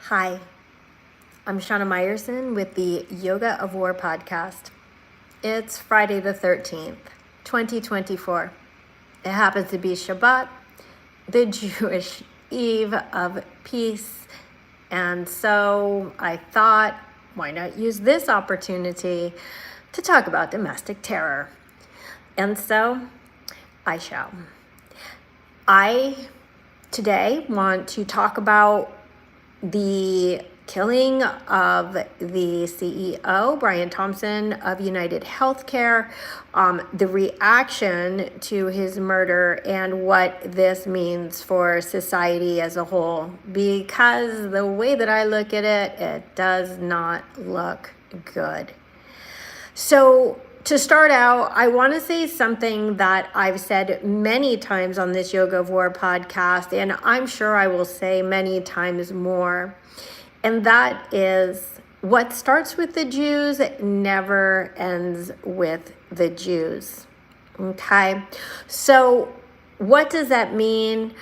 Hi, I'm Shana Meyerson with the Yoga of War podcast. It's Friday the 13th, 2024. It happens to be Shabbat, the Jewish Eve of Peace. And so I thought, why not use this opportunity to talk about domestic terror? And so I shall. I today want to talk about the killing of the CEO, Brian Thompson of United Healthcare, the reaction to his murder, and what this means for society as a whole. Because the way that I look at it, it does not look good. So to start out, I want to say something that I've said many times on this Yoga of War podcast, and I'm sure I will say many times more. And that is, what starts with the Jews never ends with the Jews. Okay? So what does that mean?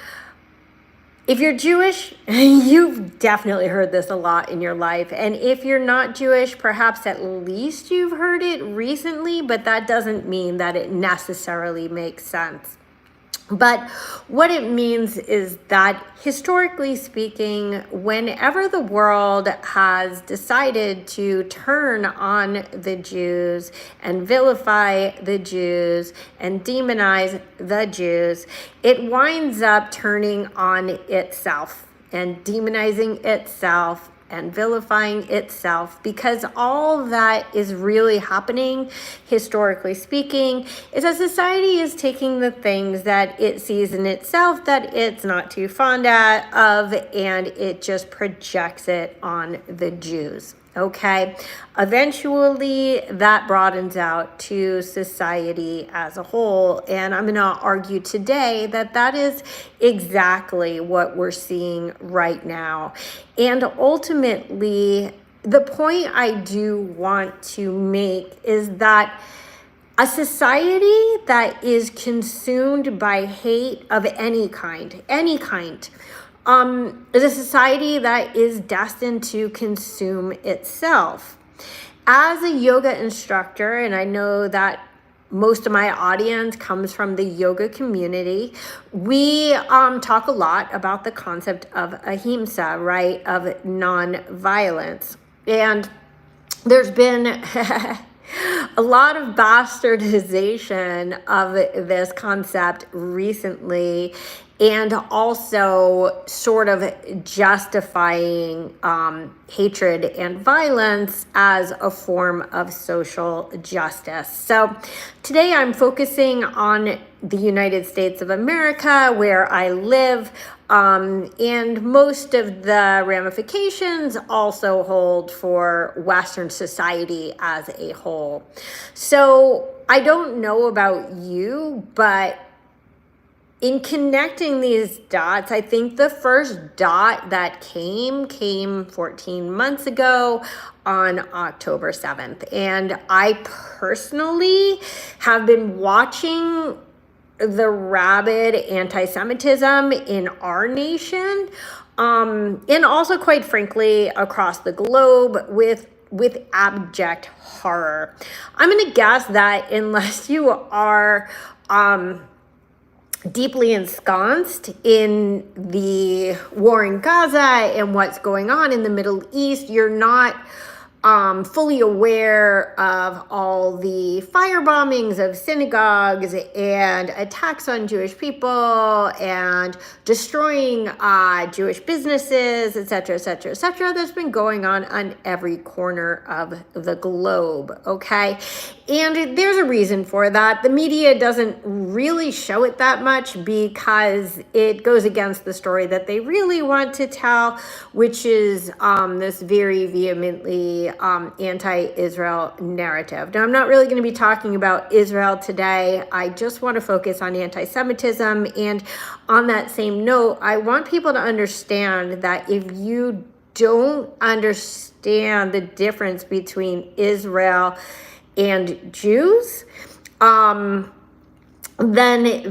If you're Jewish, you've definitely heard this a lot in your life. And if you're not Jewish, perhaps at least you've heard it recently, but that doesn't mean that it necessarily makes sense. But what it means is that, historically speaking, whenever the world has decided to turn on the Jews and vilify the Jews and demonize the Jews, it winds up turning on itself and demonizing itself and vilifying itself, because all that is really happening, historically speaking, is that society is taking the things that it sees in itself that it's not too fond of, and it just projects it on the Jews. Okay, eventually that broadens out to society as a whole. And I'm going to argue today that that is exactly what we're seeing right now. And ultimately, the point I do want to make is that a society that is consumed by hate of any kind, is a society that is destined to consume itself. As a yoga instructor, and I know that most of my audience comes from the yoga community, we talk a lot about the concept of ahimsa, right, of non-violence. And there's been a lot of bastardization of this concept recently, and also sort of justifying hatred and violence as a form of social justice. So today I'm focusing on the United States of America, where I live, and most of the ramifications also hold for Western society as a whole. So I don't know about you, but in connecting these dots, I think the first dot that came 14 months ago on October 7th. And I personally have been watching the rabid anti-Semitism in our nation, and also, quite frankly, across the globe with abject horror. I'm going to guess that unless you are deeply ensconced in the war in Gaza and what's going on in the Middle East, you're not fully aware of all the fire bombings of synagogues and attacks on Jewish people and destroying Jewish businesses, etc., that's been going on every corner of the globe, okay? And there's a reason for that. The media doesn't really show it that much because it goes against the story that they really want to tell, which is this very vehemently anti-Israel narrative. Now, I'm not really going to be talking about Israel today. I just want to focus on anti-Semitism. And on that same note, I want people to understand that if you don't understand the difference between Israel and Jews, then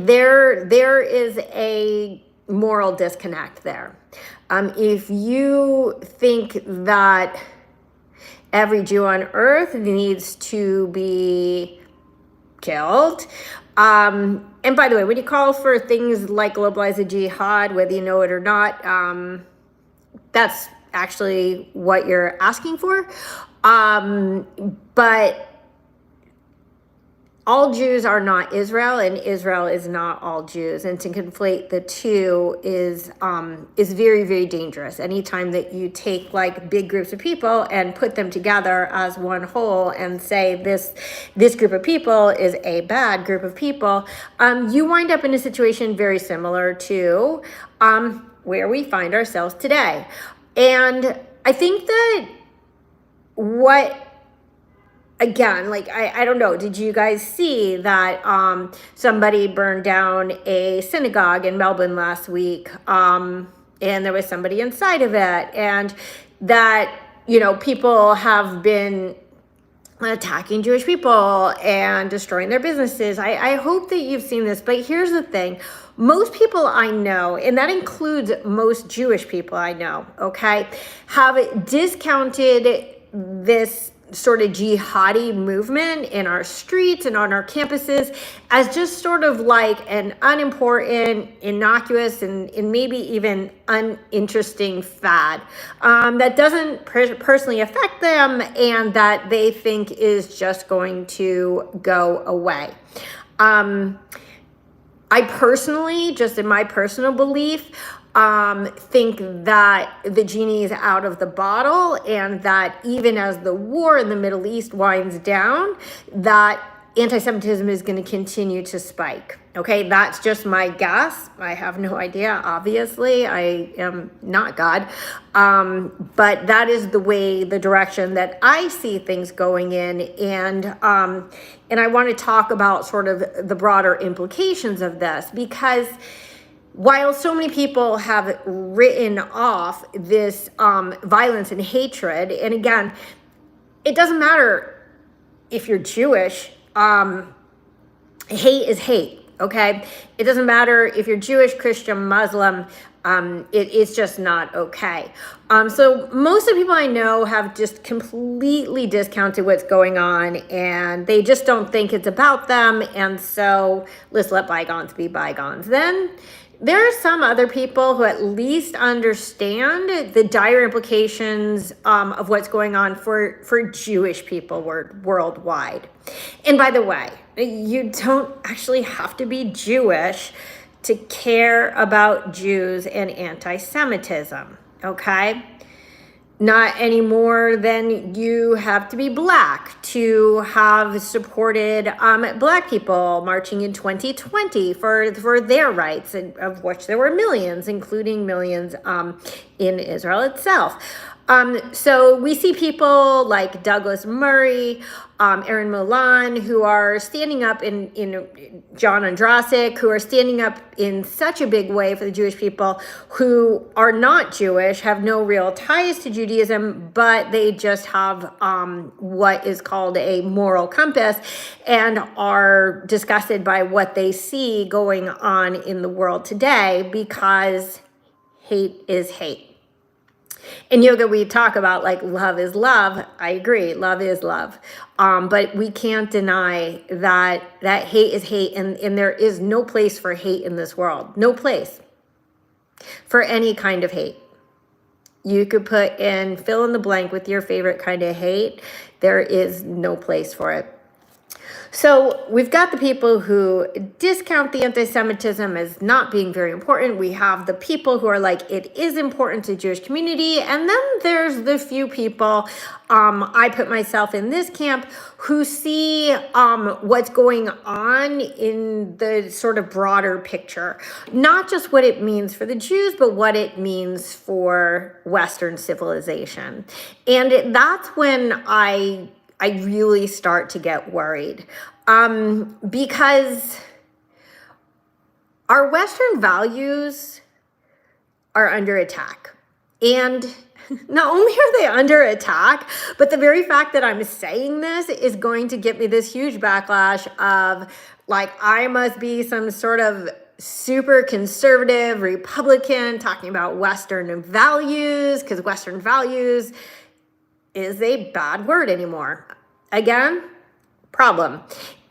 there is a moral disconnect there. If you think that every Jew on earth needs to be killed, and by the way, when you call for things like globalized jihad, whether you know it or not, that's actually what you're asking for. But all Jews are not Israel, and Israel is not all Jews. And to conflate the two is very, very dangerous. Anytime that you take like big groups of people and put them together as one whole and say this group of people is a bad group of people, you wind up in a situation very similar to where we find ourselves today. And I think that again, like, I don't know, did you guys see that somebody burned down a synagogue in Melbourne last week, and there was somebody inside of it, and that, people have been attacking Jewish people and destroying their businesses. I hope that you've seen this, but here's the thing. Most people I know, and that includes most Jewish people I know, okay, have discounted this sort of jihadi movement in our streets and on our campuses as just sort of like an unimportant, innocuous, and maybe even uninteresting fad that doesn't personally affect them and that they think is just going to go away. I personally, just in my personal belief, think that the genie is out of the bottle, and that even as the war in the Middle East winds down, that anti-Semitism is going to continue to spike. Okay, that's just my guess. I have no idea, obviously. I am not God. But that is the direction that I see things going in. And I want to talk about sort of the broader implications of this, because while so many people have written off this violence and hatred, and again, it doesn't matter if you're Jewish, hate is hate, okay? It doesn't matter if you're Jewish, Christian, Muslim, it's just not okay. So most of the people I know have just completely discounted what's going on, and they just don't think it's about them, and so let's let bygones be bygones. Then there are some other people who at least understand the dire implications of what's going on for Jewish people worldwide. And by the way, you don't actually have to be Jewish to care about Jews and anti-Semitism, okay? Not any more than you have to be Black to have supported Black people marching in 2020 for their rights, of which there were millions, including millions in Israel itself. So we see people like Douglas Murray, Aaron Milan, who are standing up in John Ondrasik, who are standing up in such a big way for the Jewish people who are not Jewish, have no real ties to Judaism, but they just have what is called a moral compass and are disgusted by what they see going on in the world today, because hate is hate. In yoga, we talk about like love is love. I agree, love is love. But we can't deny that hate is hate, and there is no place for hate in this world. No place for any kind of hate. You could put in, fill in the blank with your favorite kind of hate. There is no place for it. So we've got the people who discount the anti-Semitism as not being very important. We have the people who are like, it is important to the Jewish community. And then there's the few people, I put myself in this camp, who see what's going on in the sort of broader picture. Not just what it means for the Jews, but what it means for Western civilization. And that's when I really start to get worried, because our Western values are under attack. And not only are they under attack, but the very fact that I'm saying this is going to get me this huge backlash of like, I must be some sort of super conservative Republican talking about Western values, because Western values is a bad word anymore. Again, problem.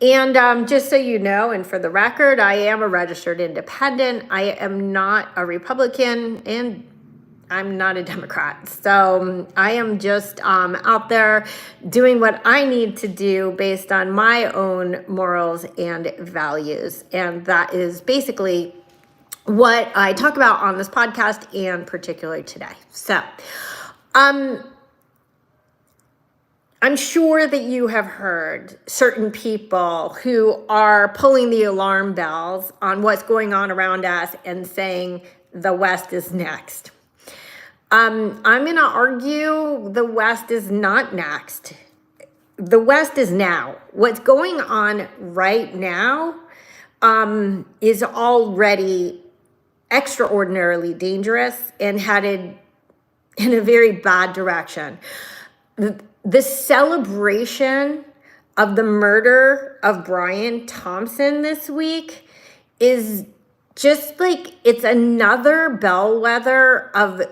And just so you know, and for the record, I am a registered independent. I am not a Republican, and I'm not a Democrat. So I am just out there doing what I need to do based on my own morals and values. And that is basically what I talk about on this podcast, and particularly today. So I'm sure that you have heard certain people who are pulling the alarm bells on what's going on around us and saying the West is next. I'm going to argue the West is not next. The West is now. What's going on right now is already extraordinarily dangerous and headed in a very bad direction. The celebration of the murder of Brian Thompson this week is just like, it's another bellwether of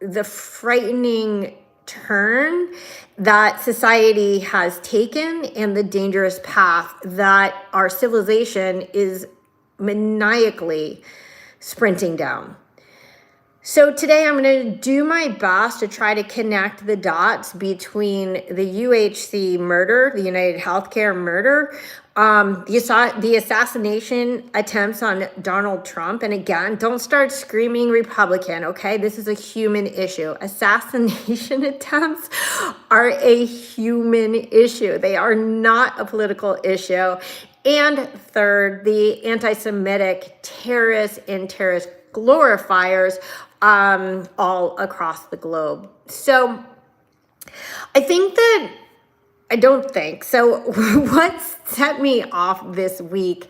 the frightening turn that society has taken and the dangerous path that our civilization is maniacally sprinting down. So today I'm going to do my best to try to connect the dots between the UHC murder, the United Healthcare murder, the assassination attempts on Donald Trump. And again, don't start screaming Republican, okay? This is a human issue. Assassination attempts are a human issue. They are not a political issue. And third, the anti-Semitic terrorists and terrorist glorifiers all across the globe. So what set me off this week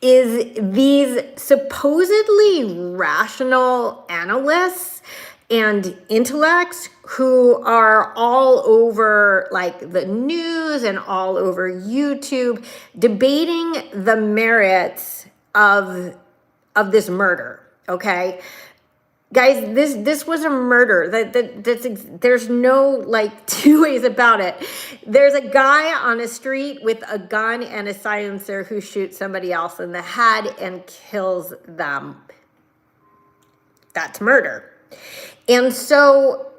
is these supposedly rational analysts and intellects who are all over like the news and all over YouTube debating the merits of this murder. Okay, guys, this was a murder. There's no like two ways about it. There's a guy on a street with a gun and a silencer who shoots somebody else in the head and kills them. That's murder. And so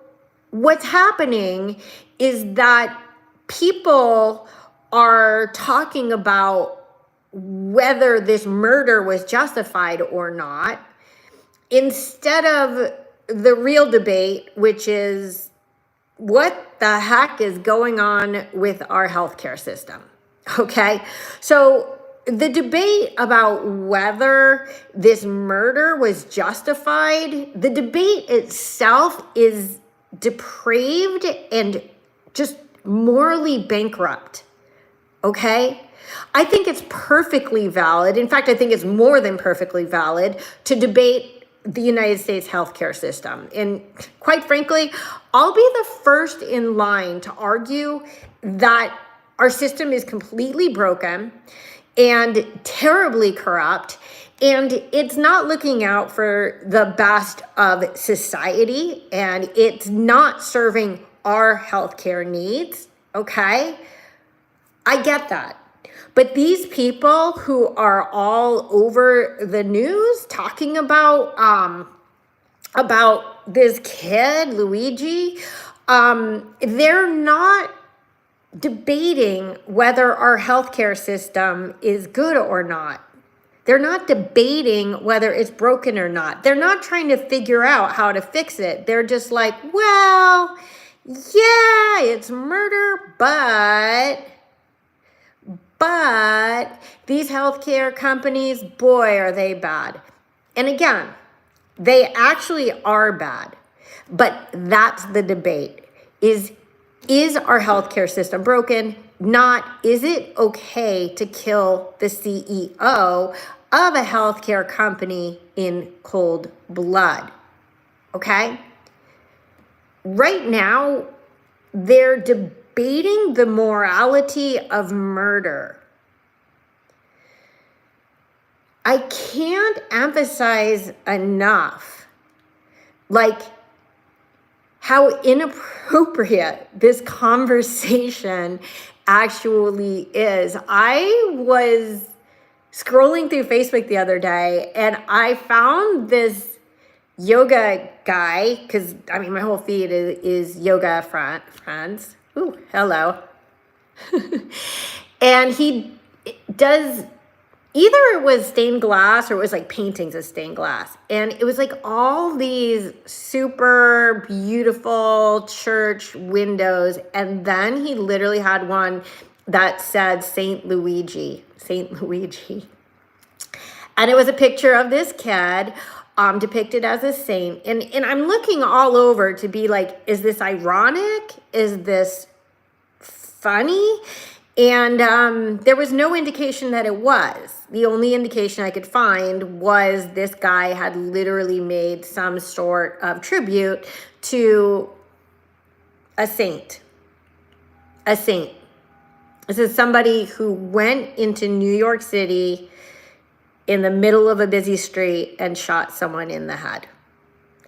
what's happening is that people are talking about whether this murder was justified or not, instead of the real debate, which is what the heck is going on with our healthcare system. Okay, so the debate about whether this murder was justified, the debate itself is depraved and just morally bankrupt. Okay, I think it's perfectly valid. In fact, I think it's more than perfectly valid to debate the United States healthcare system. And quite frankly, I'll be the first in line to argue that our system is completely broken and terribly corrupt, and it's not looking out for the best of society, and it's not serving our healthcare needs, okay? I get that. But these people who are all over the news talking about this kid, Luigi, they're not debating whether our healthcare system is good or not. They're not debating whether it's broken or not. They're not trying to figure out how to fix it. They're just like, well, yeah, it's murder, but these healthcare companies, boy, are they bad. And again, they actually are bad. But that's the debate. Is our healthcare system broken? Not, is it okay to kill the CEO of a healthcare company in cold blood? Okay? Right now, they're debating the morality of murder. I can't emphasize enough, like, how inappropriate this conversation actually is. I was scrolling through Facebook the other day and I found this yoga guy, because I mean, my whole feed is yoga friends. Ooh, hello. And he does, either it was stained glass or it was like paintings of stained glass. And it was like all these super beautiful church windows. And then he literally had one that said Saint Luigi. And it was a picture of this kid depicted as a saint. And I'm looking all over to be like, is this ironic? Is this funny? And there was no indication that it was. The only indication I could find was this guy had literally made some sort of tribute to a saint. A saint. This is somebody who went into New York City in the middle of a busy street and shot someone in the head.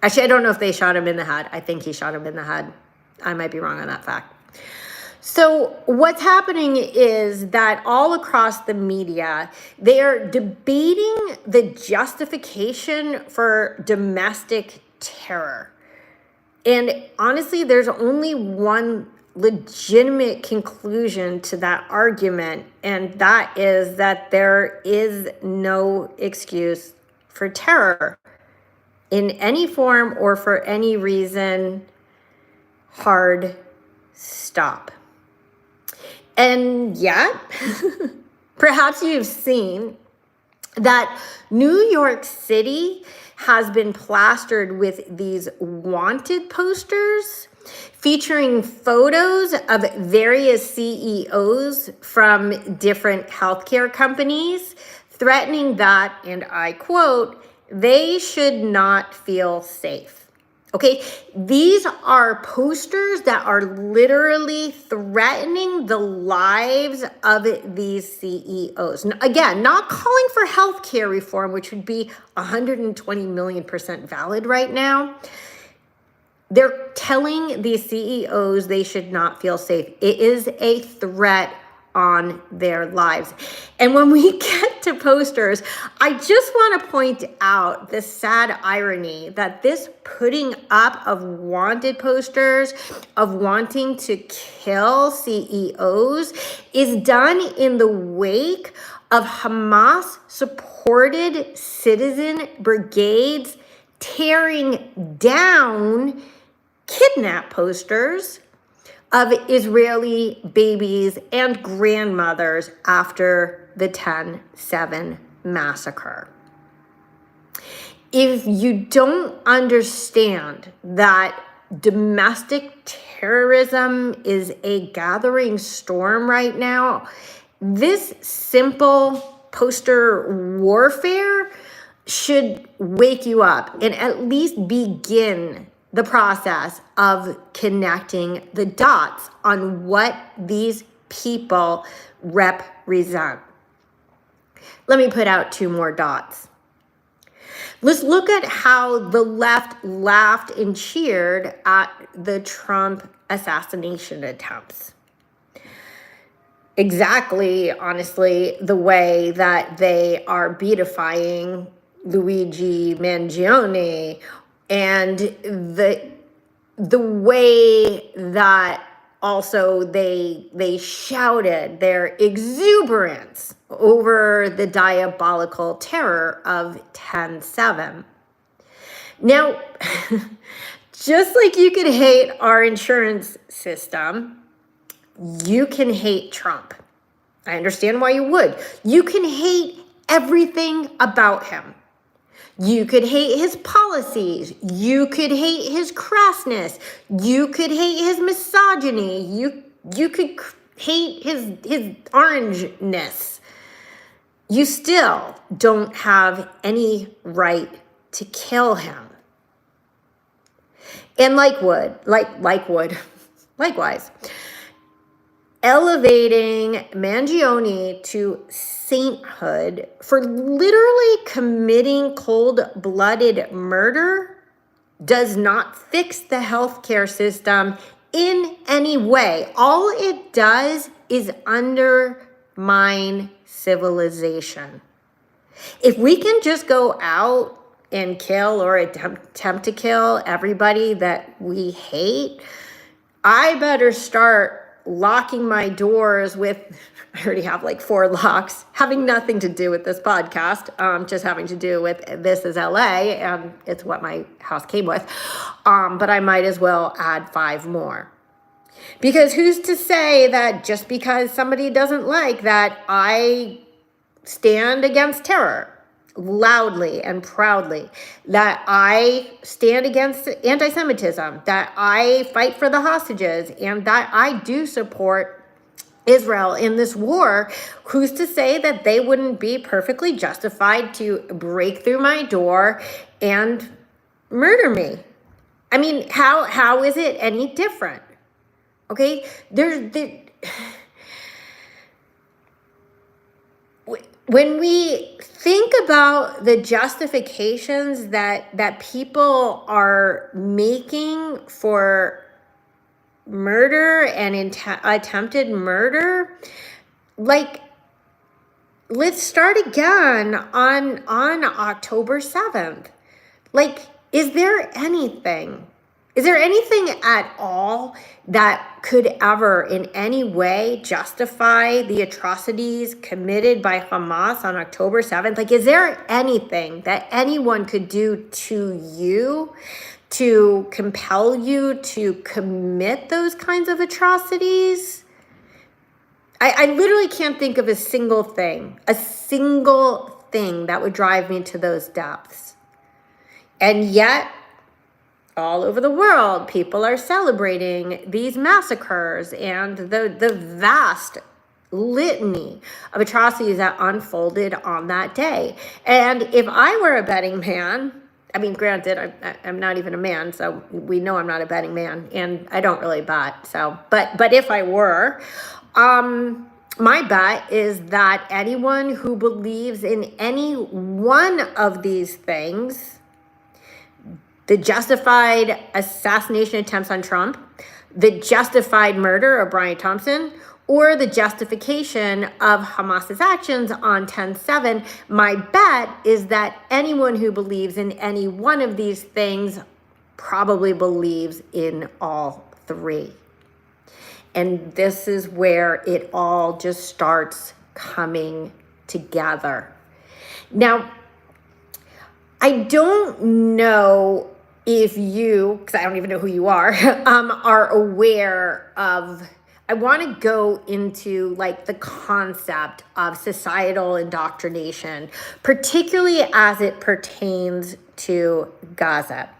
Actually, I don't know if they shot him in the head. I think he shot him in the head. I might be wrong on that fact. So what's happening is that all across the media, they are debating the justification for domestic terror. And honestly, there's only one legitimate conclusion to that argument, and that is that there is no excuse for terror in any form or for any reason. Hard stop. And yet, perhaps you've seen that New York City has been plastered with these wanted posters featuring photos of various CEOs from different healthcare companies, threatening that, and I quote, they should not feel safe. Okay, these are posters that are literally threatening the lives of these CEOs. Again, not calling for healthcare reform, which would be 120 million% valid right now. They're telling these CEOs they should not feel safe. It is a threat on their lives. And when we get to posters, I just want to point out the sad irony that this putting up of wanted posters, of wanting to kill CEOs, is done in the wake of Hamas-supported citizen brigades tearing down kidnap posters of Israeli babies and grandmothers after the 10/7 massacre. If you don't understand that domestic terrorism is a gathering storm right now, this simple poster warfare should wake you up and at least begin the process of connecting the dots on what these people represent. Let me put out two more dots. Let's look at how the left laughed and cheered at the Trump assassination attempts. Exactly, honestly, the way that they are beatifying Luigi Mangione, and the way that also they shouted their exuberance over the diabolical terror of 10/7. Now, just like you could hate our insurance system, you can hate Trump. I understand why you would. You can hate everything about him. You could hate his policies. You could hate his crassness. You could hate his misogyny. You could hate his orangeness. You still don't have any right to kill him. And likewise, elevating Mangione to sainthood for literally committing cold-blooded murder does not fix the healthcare system in any way. All it does is undermine civilization. If we can just go out and kill or attempt to kill everybody that we hate, I better start locking my doors with, I already have like 4 locks, having nothing to do with this podcast, just having to do with this is LA, and it's what my house came with. But I might as well add 5 more. Because who's to say that just because somebody doesn't like that, I stand against terror loudly and proudly, that I stand against anti-Semitism, that I fight for the hostages, and that I do support Israel in this war. Who's to say that they wouldn't be perfectly justified to break through my door and murder me? I mean, how is it any different? Okay, when we think about the justifications that people are making for murder and attempted murder, like, let's start again on October 7th. Like, is there anything at all that could ever in any way justify the atrocities committed by Hamas on October 7th? Like, is there anything that anyone could do to you to compel you to commit those kinds of atrocities? I literally can't think of a single thing that would drive me to those depths. And yet, all over the world, people are celebrating these massacres and the vast litany of atrocities that unfolded on that day. And if I were a betting man, I mean, granted, I'm not even a man, so we know I'm not a betting man, and I don't really bet. So, but if I were, my bet is that anyone who believes in any one of these things, the justified assassination attempts on Trump, the justified murder of Brian Thompson, or the justification of Hamas's actions on 10/7, my bet is that anyone who believes in any one of these things probably believes in all 3. And this is where it all just starts coming together. Now, I don't know if you, because I don't even know who you are aware of, I want to go into like the concept of societal indoctrination, particularly as it pertains to Gaza.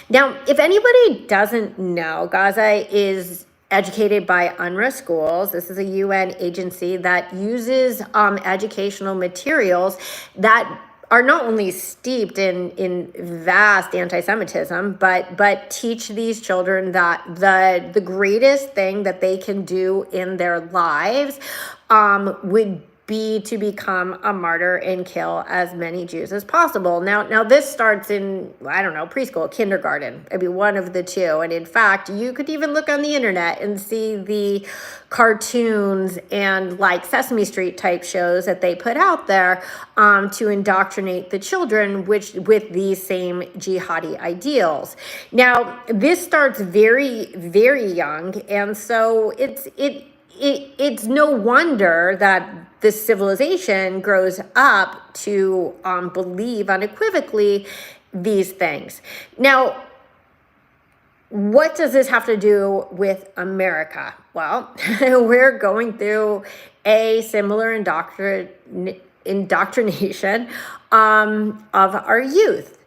Now, if anybody doesn't know, Gaza is educated by UNRWA schools. This is a UN agency that uses educational materials that are not only steeped in vast anti-Semitism, but teach these children that the greatest thing that they can do in their lives would be to become a martyr and kill as many Jews as possible. Now this starts in, I don't know, preschool, kindergarten. It'd be one of the two. And in fact, you could even look on the internet and see the cartoons and like Sesame Street type shows that they put out there to indoctrinate the children with these same jihadi ideals. Now, this starts very, very young. And so it's no wonder that this civilization grows up to believe unequivocally these things. Now, what does this have to do with America? Well, we're going through a similar indoctrination of our youth.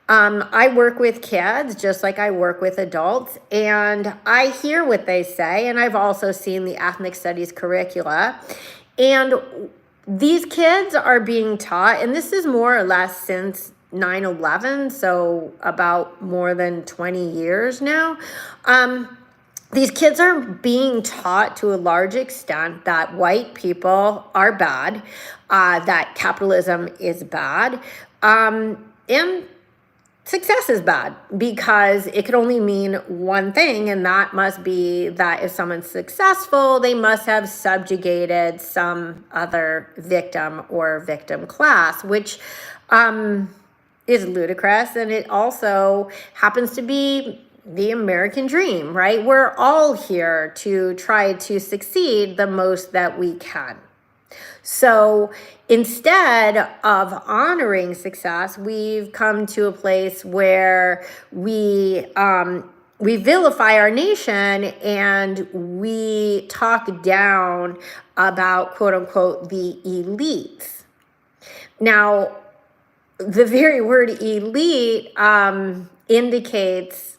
I work with kids just like I work with adults, and I hear what they say, and I've also seen the ethnic studies curricula, and these kids are being taught, and this is more or less since 9/11, so about more than 20 years now, these kids are being taught to a large extent that white people are bad, that capitalism is bad, and success is bad, because it could only mean one thing, and that must be that if someone's successful, they must have subjugated some other victim or victim class, which is ludicrous. And it also happens to be the American dream, right? We're all here to try to succeed the most that we can. So instead of honoring success, we've come to a place where we vilify our nation, and we talk down about, quote unquote, the elites. Now, the very word elite indicates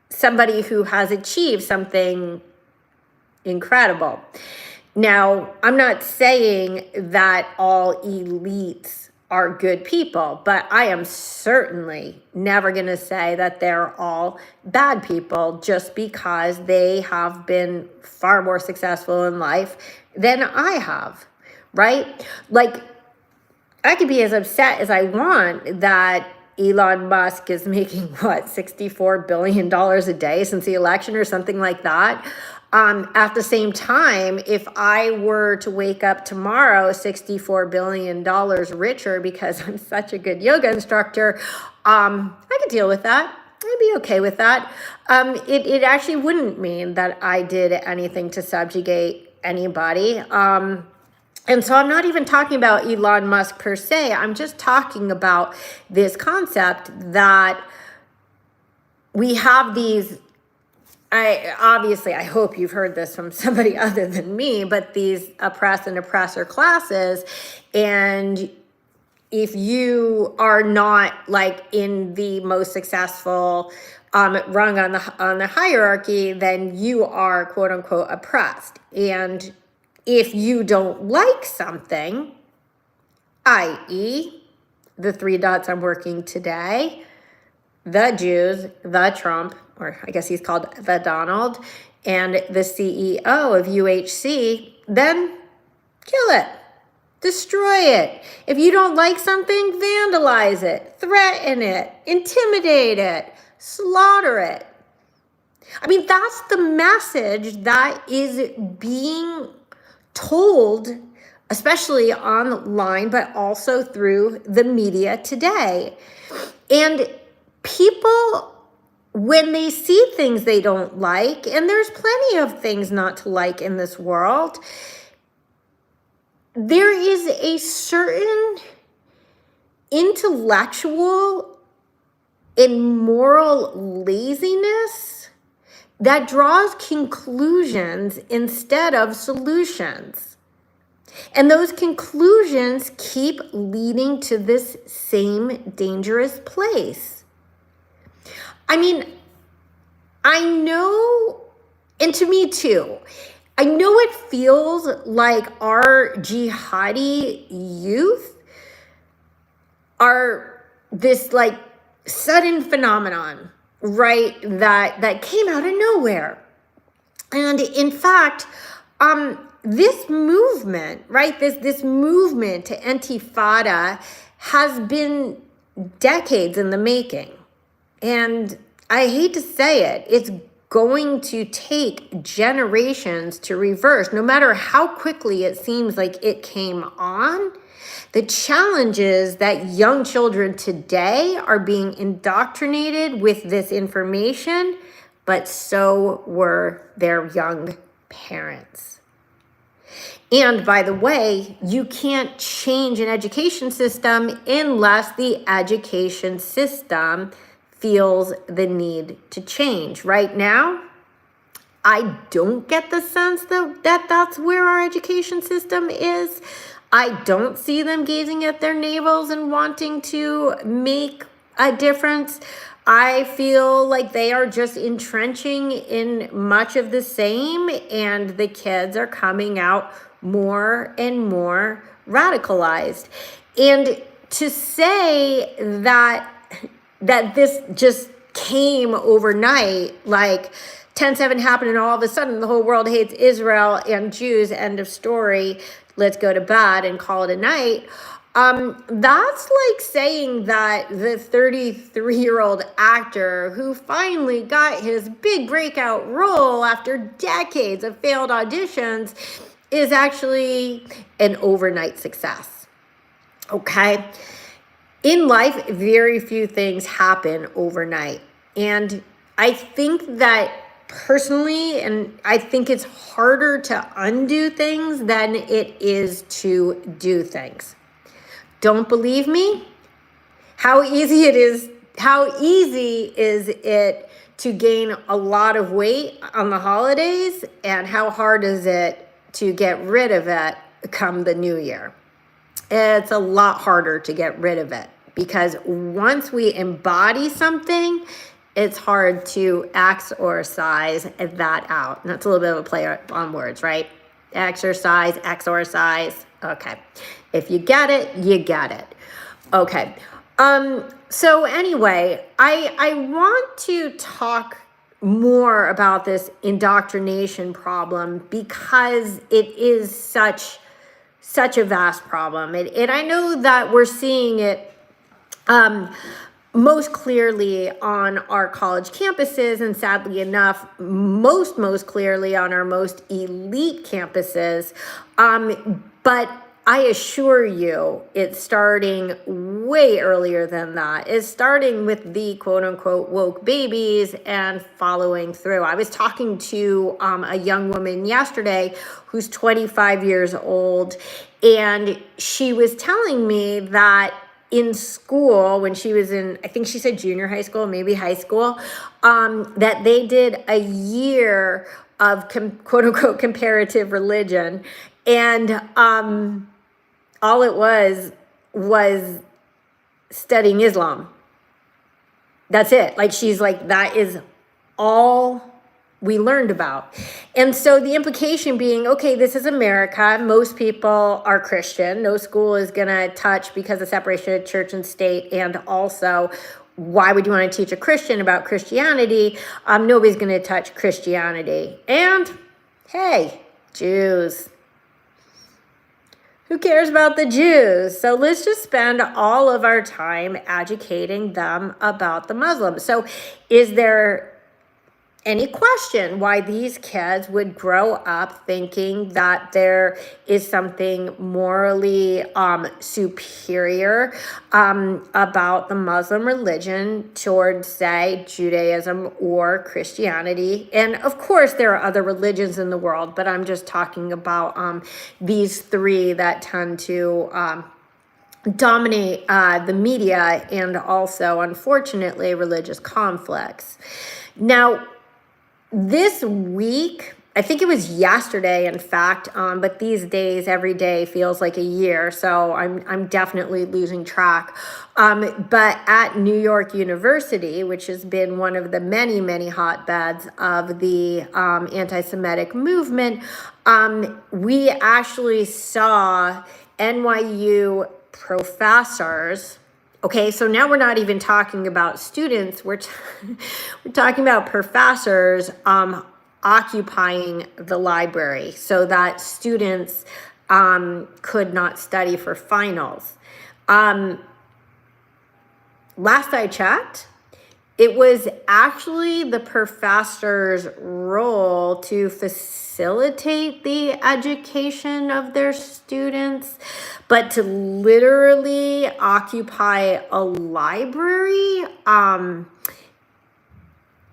somebody who has achieved something incredible. Now, I'm not saying that all elites are good people, but I am certainly never going to say that they're all bad people just because they have been far more successful in life than I have, right? Like, I could be as upset as I want that Elon Musk is making, what, $64 billion a day since the election or something like that. At the same time, if I were to wake up tomorrow $64 billion richer because I'm such a good yoga instructor, I could deal with that. I'd be okay with that. It actually wouldn't mean that I did anything to subjugate anybody. And so I'm not even talking about Elon Musk per se. I'm just talking about this concept that we have these, I hope you've heard this from somebody other than me, but these oppressed and oppressor classes. And if you are not like in the most successful rung on the hierarchy, then you are, quote unquote, oppressed. And if you don't like something, i.e., the 3 dots I'm working today, the Jews, the Trump, or I guess he's called the Donald, and the CEO of UHC, then kill it, destroy it. If you don't like something, vandalize it, threaten it, intimidate it, slaughter it. I mean, that's the message that is being told, especially online, but also through the media today. And people, when they see things they don't like, and there's plenty of things not to like in this world, there is a certain intellectual and moral laziness that draws conclusions instead of solutions. And those conclusions keep leading to this same dangerous place. I mean, I know, and to me too, I know it feels like our jihadi youth are this like sudden phenomenon, right, that came out of nowhere. And in fact, this movement, right, this movement to Intifada has been decades in the making. And I hate to say it, it's going to take generations to reverse, no matter how quickly it seems like it came on. The challenge is that young children today are being indoctrinated with this information, but so were their young parents. And by the way, you can't change an education system unless the education system feels the need to change. Right now, I don't get the sense that that's where our education system is. I don't see them gazing at their navels and wanting to make a difference. I feel like they are just entrenching in much of the same, and the kids are coming out more and more radicalized. And to say that this just came overnight, like 10/7 happened and all of a sudden the whole world hates Israel and Jews, end of story, let's go to bed and call it a night. That's like saying that the 33-year-old actor who finally got his big breakout role after decades of failed auditions is actually an overnight success. Okay? In life, very few things happen overnight. And I think that personally, and I think it's harder to undo things than it is to do things. Don't believe me? How easy is it to gain a lot of weight on the holidays, and how hard is it to get rid of it come the new year? It's a lot harder to get rid of it, because once we embody something, it's hard to exorcise that out. And that's a little bit of a play on words, right? Exercise, exorcise. Okay. If you get it, you get it. Okay. So anyway, I want to talk more about this indoctrination problem because it is such a vast problem. And I know that we're seeing it most clearly on our college campuses, and sadly enough, most clearly on our most elite campuses. But I assure you, it's starting way earlier than that. It's starting with the quote unquote woke babies and following through. I was talking to a young woman yesterday who's 25 years old, and she was telling me that in school, when she was in, I think she said junior high school, maybe high school, that they did a year of quote unquote comparative religion. And all it was studying Islam. That's it. Like, she's like, that is all we learned about. And so the implication being, okay, this is America. Most people are Christian. No school is going to touch because of separation of church and state. And also, why would you want to teach a Christian about Christianity? Nobody's going to touch Christianity. And hey, Jews. Who cares about the Jews? So let's just spend all of our time educating them about the Muslims. So is there any question why these kids would grow up thinking that there is something morally superior about the Muslim religion towards, say, Judaism or Christianity? And of course, there are other religions in the world, but I'm just talking about these three that tend to dominate the media, and also, unfortunately, religious conflicts. Now, this week, I think it was yesterday, in fact, but these days, every day feels like a year, so I'm definitely losing track. But at New York University, which has been one of the many hotbeds of the anti-Semitic movement, we actually saw NYU professors. Okay, so now we're not even talking about students, we're talking about professors occupying the library so that students could not study for finals. Last I checked, it was actually the professor's role to facilitate the education of their students, but to literally occupy a library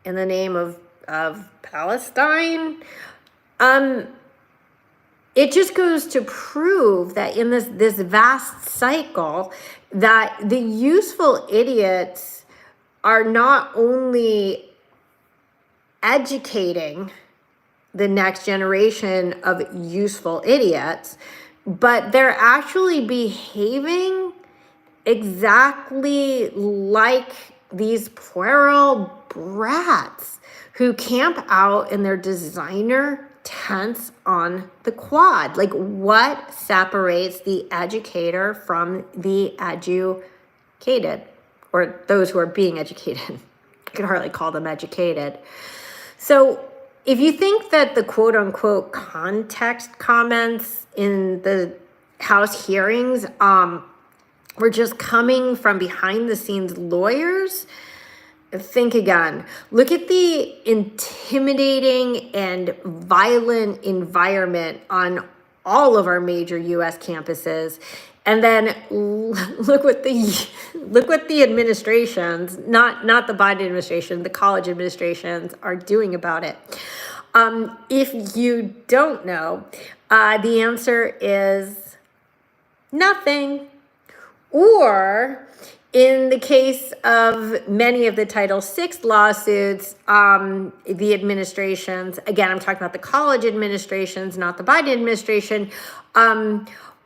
in the name of Palestine, it just goes to prove that in this vast cycle that the useful idiots are not only educating the next generation of useful idiots, but they're actually behaving exactly like these puerile brats who camp out in their designer tents on the quad. Like, what separates the educator from the educated, or those who are being educated? I could hardly call them educated. So if you think that the quote unquote context comments in the House hearings were just coming from behind the scenes lawyers, think again. Look at the intimidating and violent environment on all of our major US campuses. And then look what the administrations, not the Biden administration, the college administrations are doing about it. If you don't know, the answer is nothing. Or in the case of many of the Title VI lawsuits, the administrations, again, I'm talking about the college administrations, not the Biden administration,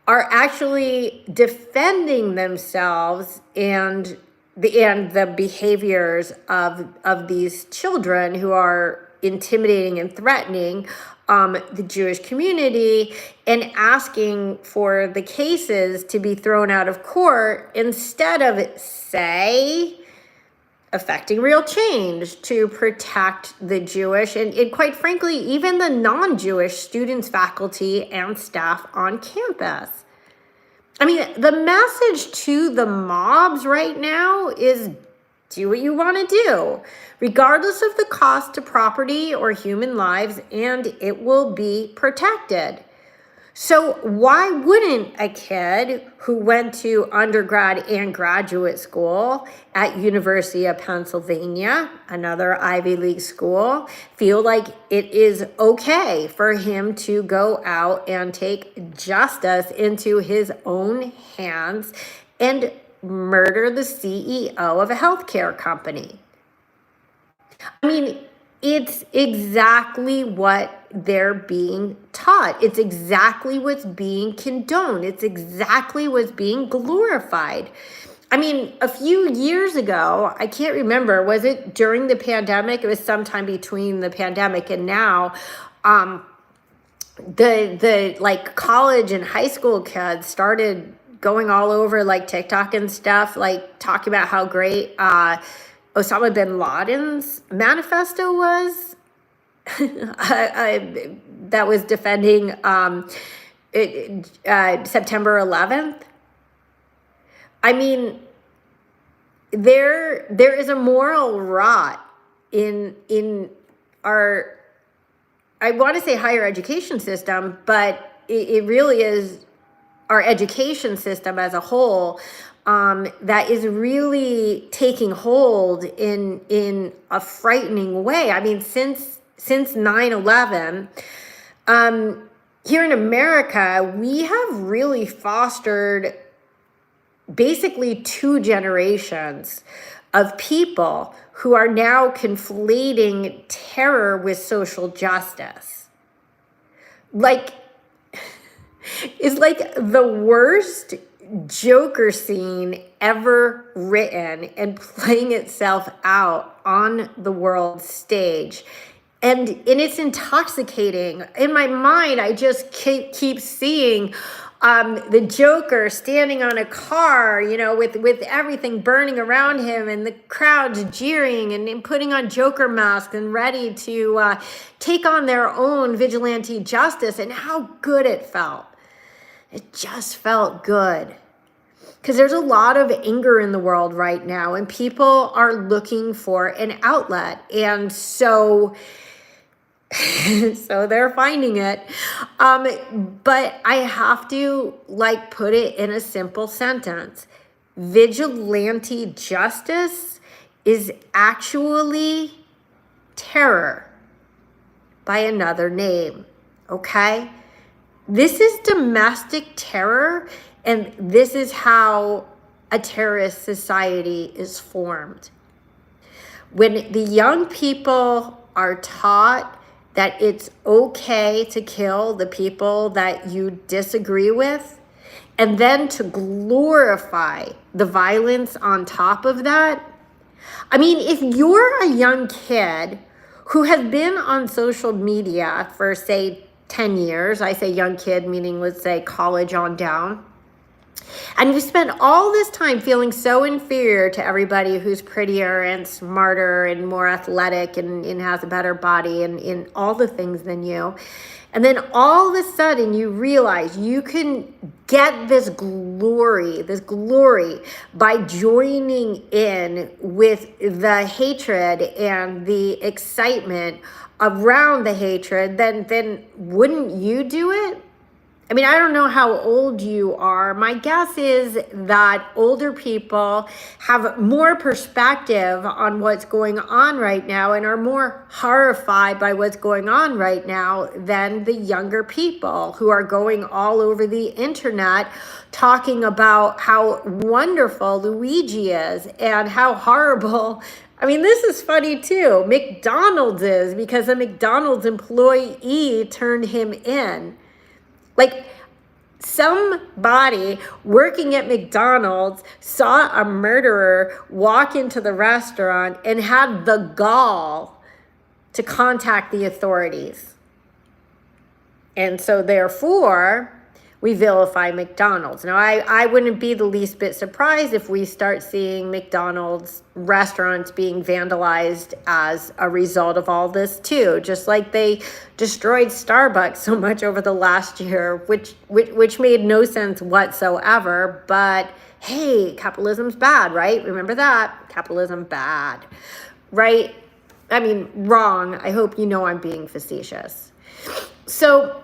are actually defending themselves and the behaviors of these children who are intimidating and threatening the Jewish community, and asking for the cases to be thrown out of court instead of, say, affecting real change to protect the Jewish and quite frankly, even the non-Jewish students, faculty, and staff on campus. I mean, the message to the mobs right now is do what you want to do, regardless of the cost to property or human lives, and it will be protected. So why wouldn't a kid who went to undergrad and graduate school at University of Pennsylvania, another Ivy League school, feel like it is okay for him to go out and take justice into his own hands and murder the CEO of a healthcare company? I mean, it's exactly what they're being taught. It's exactly what's being condoned. It's exactly what's being glorified. I mean, a few years ago, I can't remember, was it during the pandemic? It was sometime between the pandemic and now. The like college and high school kids started going all over like TikTok and stuff, like talking about how great Osama bin Laden's manifesto was. That was defending September 11th. I mean, there is a moral rot in our, I want to say higher education system, but it really is our education system as a whole, that is really taking hold in a frightening way. I mean, since 9/11, here in America, we have really fostered basically two generations of people who are now conflating terror with social justice. Like, it's like the worst Joker scene ever written and playing itself out on the world stage. And it's intoxicating. In my mind, I just keep seeing the Joker standing on a car, you know, with everything burning around him and the crowds jeering and putting on Joker masks and ready to take on their own vigilante justice, and how good it felt. It just felt good. Because there's a lot of anger in the world right now, and people are looking for an outlet. And so they're finding it. But I have to put it in a simple sentence. Vigilante justice is actually terror by another name. Okay? This is domestic terror, and this is how a terrorist society is formed. When the young people are taught that it's okay to kill the people that you disagree with, and then to glorify the violence on top of that. I mean, if you're a young kid who has been on social media for, say, 10 years, I say young kid, meaning let's say college on down, And you spend all this time feeling so inferior to everybody who's prettier and smarter and more athletic and has a better body and in all the things than you. And then all of a sudden you realize you can get this glory by joining in with the hatred and the excitement around the hatred, then wouldn't you do it? I mean, I don't know how old you are. My guess is that older people have more perspective on what's going on right now and are more horrified by what's going on right now than the younger people who are going all over the internet talking about how wonderful Luigi is and how horrible. I mean, this is funny too. McDonald's is, because a McDonald's employee turned him in. Like, somebody working at McDonald's saw a murderer walk into the restaurant and had the gall to contact the authorities. And so therefore, we vilify McDonald's. Now, I wouldn't be the least bit surprised if we start seeing McDonald's restaurants being vandalized as a result of all this too, just like they destroyed Starbucks so much over the last year, which made no sense whatsoever. But hey, capitalism's bad, right? Remember that. Capitalism bad, right? I mean, wrong. I hope you know I'm being facetious. So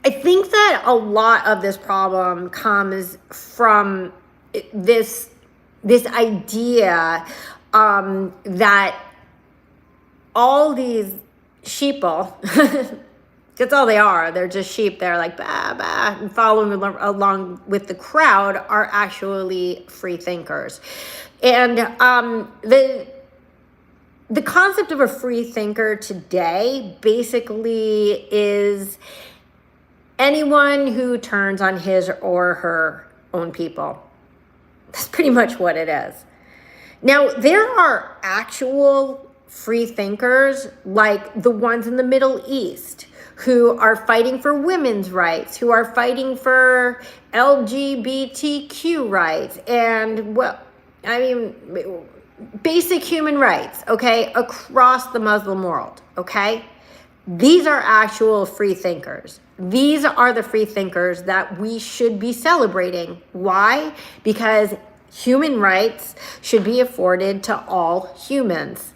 I think that a lot of this problem comes from this idea that all these sheeple, that's all they are, they're just sheep, they're like bah, bah, and following along with the crowd, are actually free thinkers. And the concept of a free thinker today basically is anyone who turns on his or her own people. That's pretty much what it is. Now, there are actual free thinkers like the ones in the Middle East who are fighting for women's rights, who are fighting for LGBTQ rights, and, well, I mean, basic human rights, okay, across the Muslim world, okay? These are actual free thinkers. These are the free thinkers that we should be celebrating. Why? Because human rights should be afforded to all humans,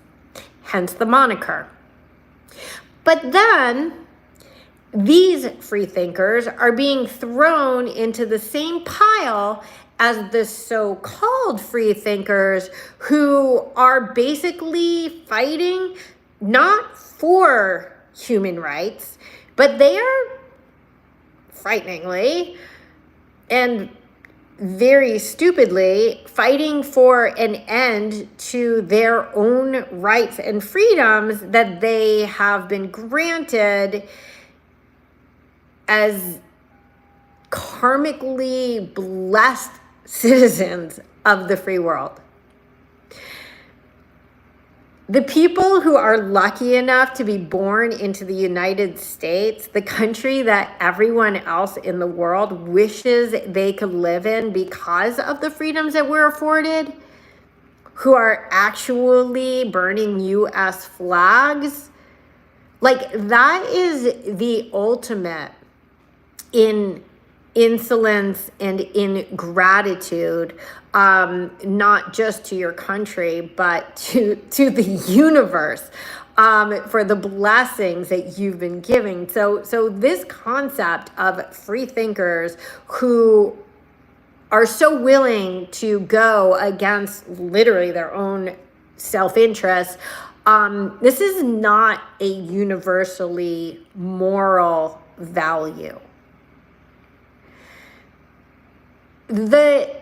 hence the moniker. But then these free thinkers are being thrown into the same pile as the so-called free thinkers who are basically fighting not for human rights, but they are frighteningly and very stupidly fighting for an end to their own rights and freedoms that they have been granted as karmically blessed citizens of the free world. The people who are lucky enough to be born into the United States, the country that everyone else in the world wishes they could live in because of the freedoms that we're afforded, who are actually burning U.S. flags, like, that is the ultimate in insolence and ingratitude, not just to your country, but to the universe, for the blessings that you've been giving. So this concept of free thinkers who are so willing to go against literally their own self-interest, this is not a universally moral value. The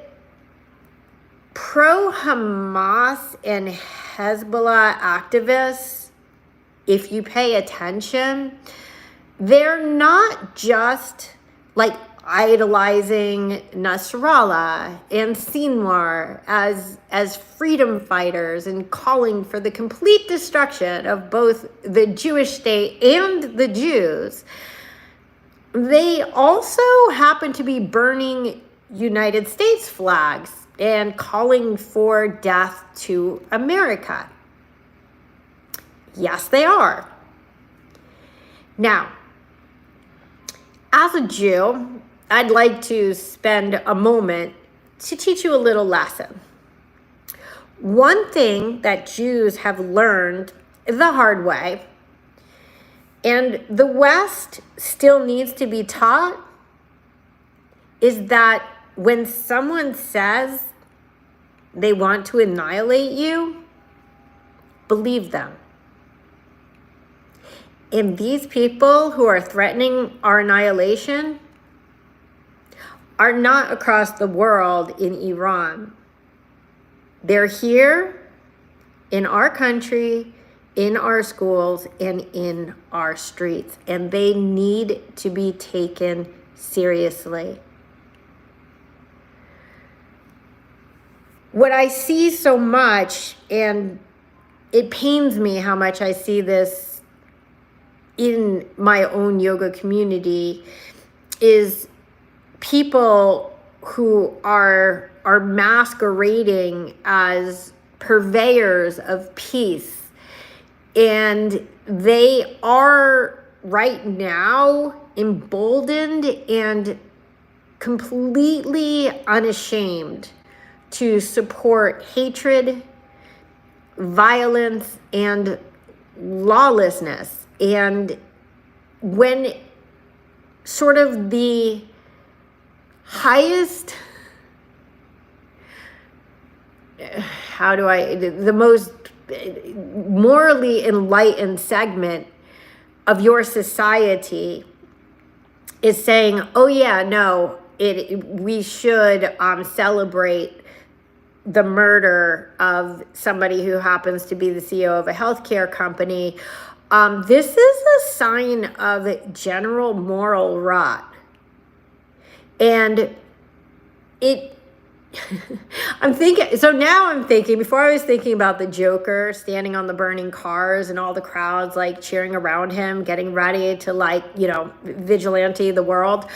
pro-Hamas and Hezbollah activists, if you pay attention, they're not just like idolizing Nasrallah and Sinwar as freedom fighters and calling for the complete destruction of both the Jewish state and the Jews. They also happen to be burning United States flags and calling for death to America. Yes, they are. Now, as a Jew, I'd like to spend a moment to teach you a little lesson. One thing that Jews have learned the hard way, and the West still needs to be taught, is that when someone says they want to annihilate you, believe them. And these people who are threatening our annihilation are not across the world in Iran. They're here in our country, in our schools, and in our streets. And they need to be taken seriously. What I see so much, and it pains me how much I see this in my own yoga community, is people who are masquerading as purveyors of peace. And they are right now emboldened and completely unashamed to support hatred, violence, and lawlessness. And when sort of the highest, the most morally enlightened segment of your society is saying, oh yeah, no, we should celebrate the murder of somebody who happens to be the CEO of a healthcare company, this is a sign of general moral rot. And I'm thinking, before I was thinking about the Joker standing on the burning cars and all the crowds like cheering around him, getting ready to vigilante the world.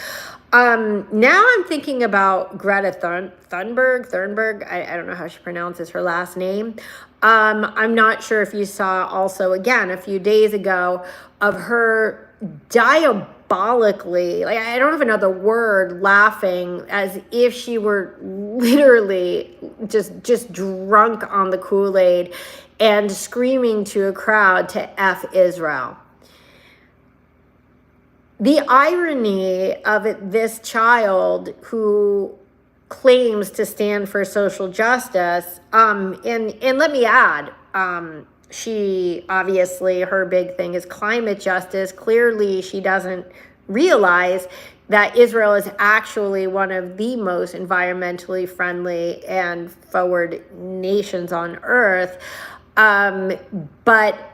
Now I'm thinking about Greta Thunberg. I don't know how she pronounces her last name. I'm not sure if you saw also, again, a few days ago, of her diabolically, I don't have another word, laughing as if she were literally just drunk on the Kool-Aid and screaming to a crowd to F Israel. The irony of this child who claims to stand for social justice, and let me add, she obviously, her big thing is climate justice. Clearly, she doesn't realize that Israel is actually one of the most environmentally friendly and forward nations on earth. But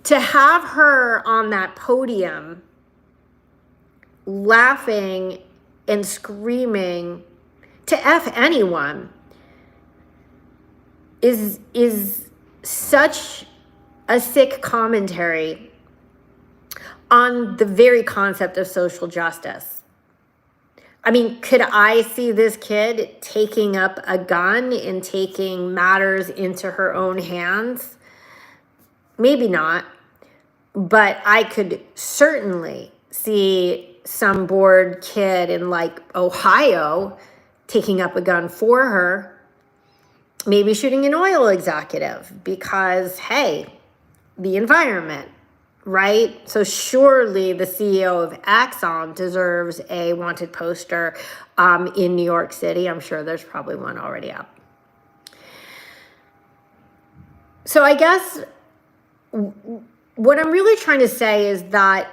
to have her on that podium laughing and screaming to F anyone is such a sick commentary on the very concept of social justice. I mean, could I see this kid taking up a gun and taking matters into her own hands? Maybe not, but I could certainly see some bored kid in Ohio taking up a gun for her, maybe shooting an oil executive because, hey, the environment, right? So surely the CEO of Exxon deserves a wanted poster in New York City. I'm sure there's probably one already up. So I guess what I'm really trying to say is that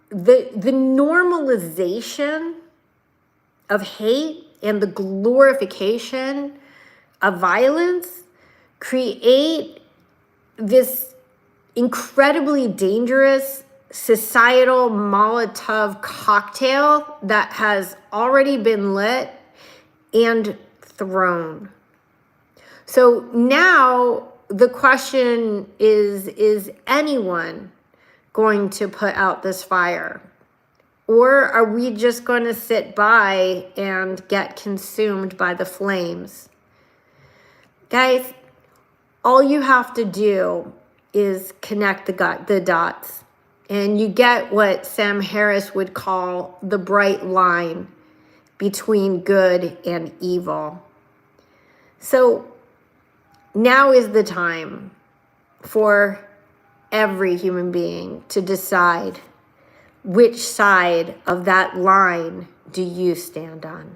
the normalization of hate and the glorification of violence create this incredibly dangerous societal Molotov cocktail that has already been lit and thrown. So now the question is anyone going to put out this fire? Or are we just going to sit by and get consumed by the flames? Guys, all you have to do is connect the dots. And you get what Sam Harris would call the bright line between good and evil. So now is the time for every human being to decide which side of that line do you stand on.